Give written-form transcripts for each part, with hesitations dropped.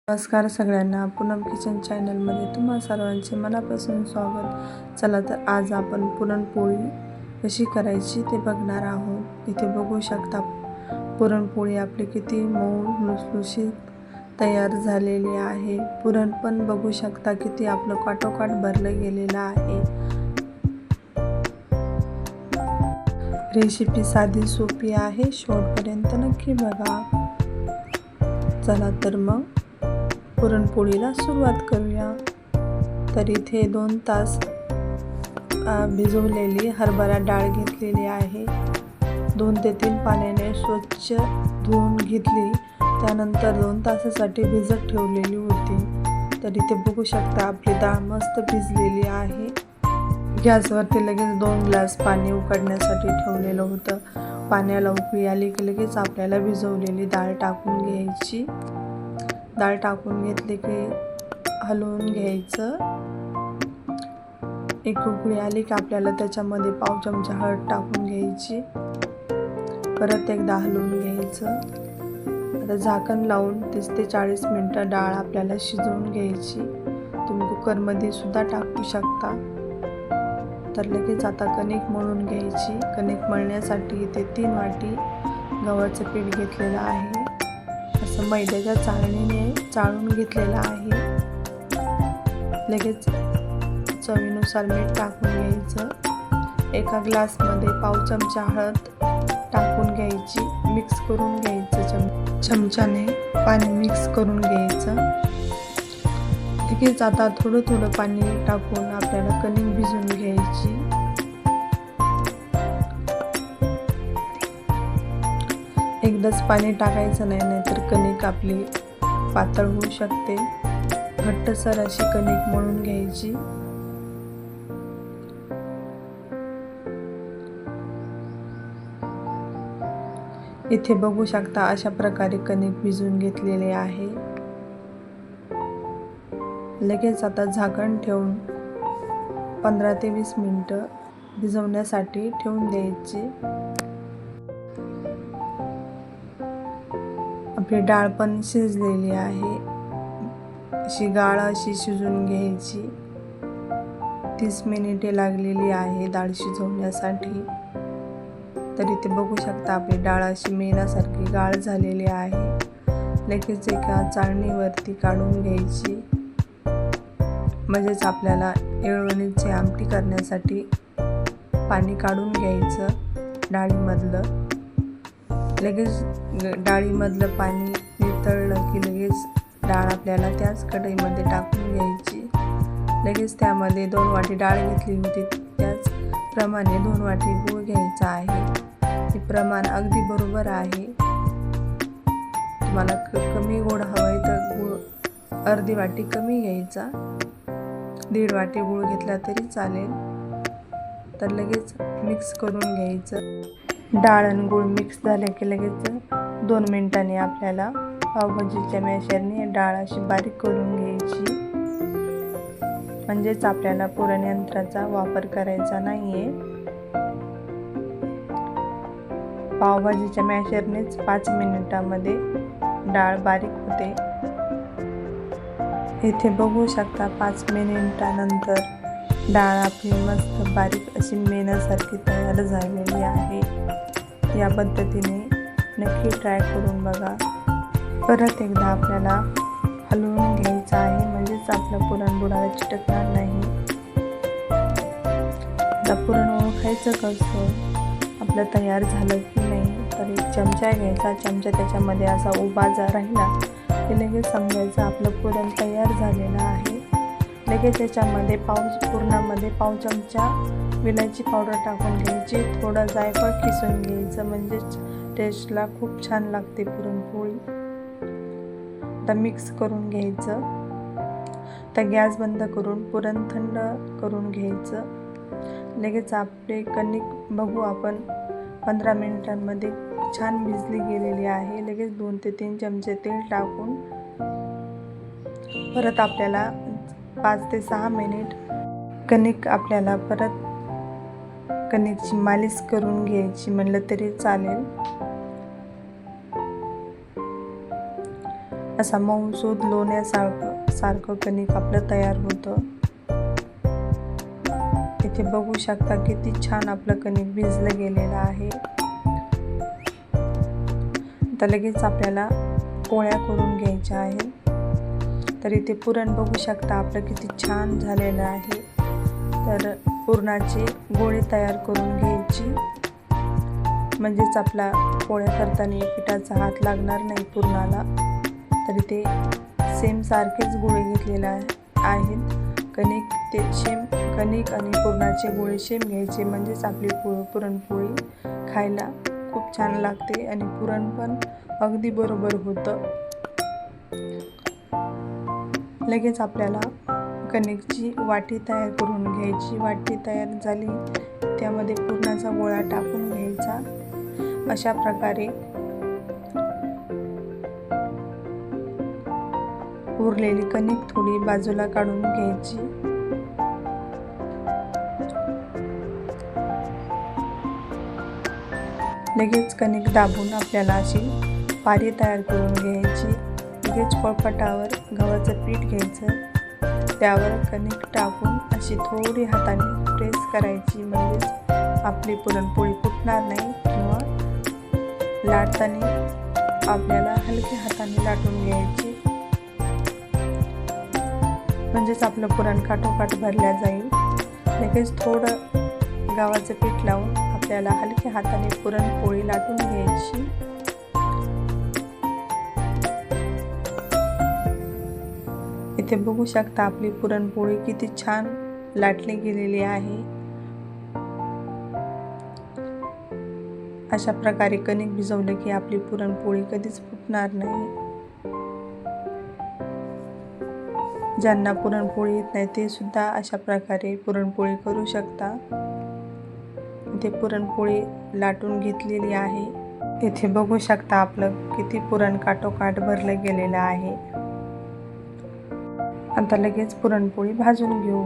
नमस्कार सगळ्यांना, पूनम किचन चॅनलमध्ये तुम्हा सर्वांचे मनापासून स्वागत. चला तर आज आपण पुरणपोळी कशी करायची ते बघणार आहोत. इथे बघू शकता पुरणपोळी आपली किती मऊ लुसलुशीत तयार झालेली आहे. पुरण पण बघू शकता किती आपलं काठोकाठ भरलं गेलेलं आहे. रेसिपी साधी सोपी आहे, शेवटपर्यंत नक्की बघा. चला तर मग पुरणपोळीला सुरुवात करूया. तर इथे 2 तास भिजवलेली हरभरा डाळ घेतलेली आहे. 2 ते 3 पाण्याने स्वच्छ धुवून घेतली. त्यानंतर 2 तासासाठी भिजत ठेवलेली होती. तर इथे बघू शकता आपली डाळ मस्त भिजलेली आहे. गॅसवरती लगेच 2 ग्लास पाणी उकळण्यासाठी ठेवलेलं होतं. पाण्याला उकळी आली की लगेच आपल्याला भिजवलेली डाळ टाकून घ्यायची. डाळ टाकून घेतली की हलवून घ्यायचं. एक उकळी आली की आपल्याला त्याच्यामध्ये पाव चमचा हळद टाकून घ्यायची. परत एकदा हलवून घ्यायचं. आता झाकण लावून 30 ते 40 मिनटं डाळ आपल्याला शिजवून घ्यायची. तुम्ही कुकरमध्ये सुद्धा टाकू शकता. तर लगेच आता कणिक मळून घ्यायची. कणिक मळण्यासाठी इथे 3 वाटी गव्हाचं पीठ घेतलेलं आहे. असं मैद्याच्या चाळणीने चाळून घेतलेलं आहे. लगेच चवीनुसार मीठ टाकून घ्यायचं. एका ग्लासमध्ये पाव चमचा हळद टाकून घ्यायची. मिक्स करून घ्यायचं. चमच्याने पाणी मिक्स करून घ्यायचं. लगेच आता थोडं थोडं पाणी टाकून आपल्याला कणिक भिजवून घ्यायची. एकदाच पाणी टाकायचं नाही, नाहीतर कणिक आपली पातळ होऊ शकते. घट्टसर अशी कणिक मळून घ्यायची. इथे बघू शकता अशा प्रकारे कणिक भिजवून घेतलेले आहे. लगेच आता झाकण ठेवून 15 ते 20 मिनिटं भिजवण्यासाठी ठेवून द्यायची. आपली डाळ पण शिजलेली आहे. अशी गाळ अशी शिजवून घ्यायची. 30 मिनिटे लागलेली आहे डाळ शिजवण्यासाठी. तर इथे बघू शकता आपली डाळ अशी मेणासारखी गाळ झालेली आहे. लगेच एका चाळणीवरती काढून घ्यायची. म्हणजेच आपल्याला येळवणीची आमटी करण्यासाठी पाणी काढून घ्यायचं डाळीमधलं. लगेच डाळीमधलं पाणी नितळलं की लगेच डाळ आपल्याला त्याच कढईमध्ये टाकून घ्यायची. लगेच त्यामध्ये 2 वाटी डाळ घेतली होती, त्याचप्रमाणे 2 वाटी गूळ घ्यायचा आहे. हे प्रमाण अगदी बरोबर आहे. तुम्हाला कमी गोड हवंय तर गूळ अर्धी वाटी कमी घ्यायचा. 1.5 वाटी गूळ घेतला तरी चालेल. तर लगेच मिक्स करून घ्यायचं. डाळ आणि गूळ मिक्स झाले की लगेच 2 मिनिटांनी आपल्याला पावभाजीच्या मॅशरने डाळ अशी बारीक करून घ्यायची. म्हणजेच आपल्याला पुरण यंत्राचा वापर करायचा नाहीये. पावभाजीच्या मॅशरनेच 5 मिनिटांमध्ये डाळ बारीक होते. इथे बघू शकता 5 मिनिटानंतर डाळ आपली मस्त बारीक अशी मेणासारखी तयार झालेली आहे. या पद्धतीने नक्की ट्राय करून बघा. परत एकदा आपल्याला हलवून घ्यायचं आहे, म्हणजेच आपलं पुरण बुडाला चिटकणार नाही. आता पुरण ओळखायचं कसं आपलं तयार झालं की नाही, तर एक चमचा घ्यायचा. चमचा त्याच्यामध्ये असा उभा जर राहिला की लगेच समजायचं आपलं पुरण तयार झालेलं आहे. लगेच त्याच्यामध्ये पुरणामध्ये पाव चमचा विलायची पावडर टाकून घ्यायची. थोडं जायफळ किसून घ्यायचं, म्हणजेच टेस्टला खूप छान लागते पुरणपोळी. आता मिक्स करून घ्यायचं. तर गॅस बंद करून पुरण थंड करून घ्यायचं. लगेच आपले कणिक बघू आपण 15 मिनिटांमध्ये छान भिजली गेलेली आहे. लगेच 2 ते 3 चमचे तेल टाकून परत आपल्याला 5 ते 6 मिनिट कणिक आपल्याला परत कणिकची मालिश करून घ्यायची म्हणलं तरी चालेल. असा मऊसूद लोण्यासारखं कणिक आपलं तयार होतं. इथे बघू शकता किती छान आपलं कणिक भिजलं गेलेलं आहे. तर लगेच आपल्याला पोळ्या करून घ्यायच्या आहेत. तर इथे पुरण बघू शकता आपलं किती छान झालेलं आहे. तर पुरणाचे गोळे तयार करून घ्यायची, म्हणजेच आपला पोळ्या करताना पिठाचा हात लागणार नाही पुरणाला. तर इथे सेम सारखेच गोळे घेतलेले आहेत. कणिक आणि पुरणाचे गोळे सेम घ्यायचे, म्हणजेच आपली पुरणपोळी खायला खूप छान लागते आणि पुरण पण अगदी बरोबर होतं. लगेच आपल्याला कणिकची वाटी तयार करून घ्यायची. वाटी तयार झाली त्यामध्ये पुरणाचा गोळा टाकून घ्यायचा. अशा प्रकारे उरलेली कणिक थोडी बाजूला काढून घ्यायची. लगेच कणिक दाबून आपल्याला अशी पारी तयार करून घ्यायची. लगेच पोळपाटावर गव्हाचं पीठ घ्यायचं, त्यावर कणिक टाकून अशी थोडी हाताने प्रेस करायची, म्हणजेच आपली पुरणपोळी फुटणार नाही किंवा लाटताना आपल्याला हलक्या हाताने लाटून घ्यायची, म्हणजेच आपलं पुरण काठोकाठ भरल्या जाईल. लगेच थोडं गव्हाचं पीठ लावून आपल्याला हलक्या हाताने पुरणपोळी लाटून घ्यायची. इथे बघू शकता आपली पुरणपोळी किती छान लाटली गेलेली आहे. अशा प्रकारे कणिक भिजवलं की आपली पुरणपोळी कधीच फुटणार नाही. ज्यांना पुरणपोळी येत नाही ते सुद्धा अशा प्रकारे पुरणपोळी करू शकता. इथे पुरणपोळी लाटून घेतलेली आहे. इथे बघू शकता आपलं किती पुरण काठोकाठ भरलं गेलेलं आहे. आता लगेच पुरणपोळी भाजून घेऊ.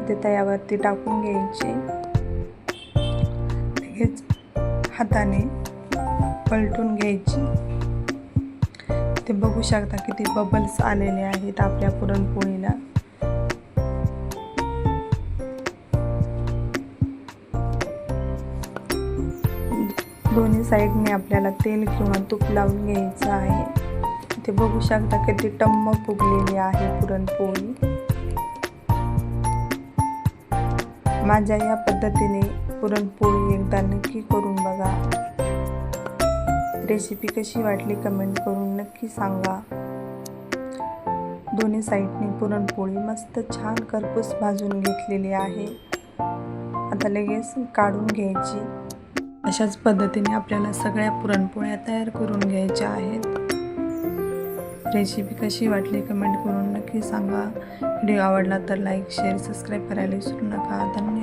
ते तव्यावरती टाकून घ्यायची. लगेच हाताने पलटून घ्यायची. ते बघू शकता किती बबल्स आलेले आहेत आपल्या पुरणपोळीला. दोन्ही साईडने आपल्याला तेल किंवा तूप लावून घ्यायचं आहे. ते बघू शकता किती टम्म फुगलेली आहे पुरणपोळी. माझ्या या पद्धतीने पुरणपोळी एकदा नक्की करून बघा. रेसिपी कशी वाटली कमेंट करून नक्की सांगा. दोन्ही साईडने पुरणपोळी मस्त छान खरपूस भाजून घेतलेली आहे. आता लगेच काढून घ्यायची. अशाच पद्धतीने आपल्याला सगळ्या पुरणपोळ्या तयार करून घ्यायच्या आहेत. रेसिपी कशी वाटली कमेंट करून नक्की सांगा. व्हिडिओ आवडला तर लाईक शेअर सबस्क्राईब करायला विसरू नका. धन्यवाद.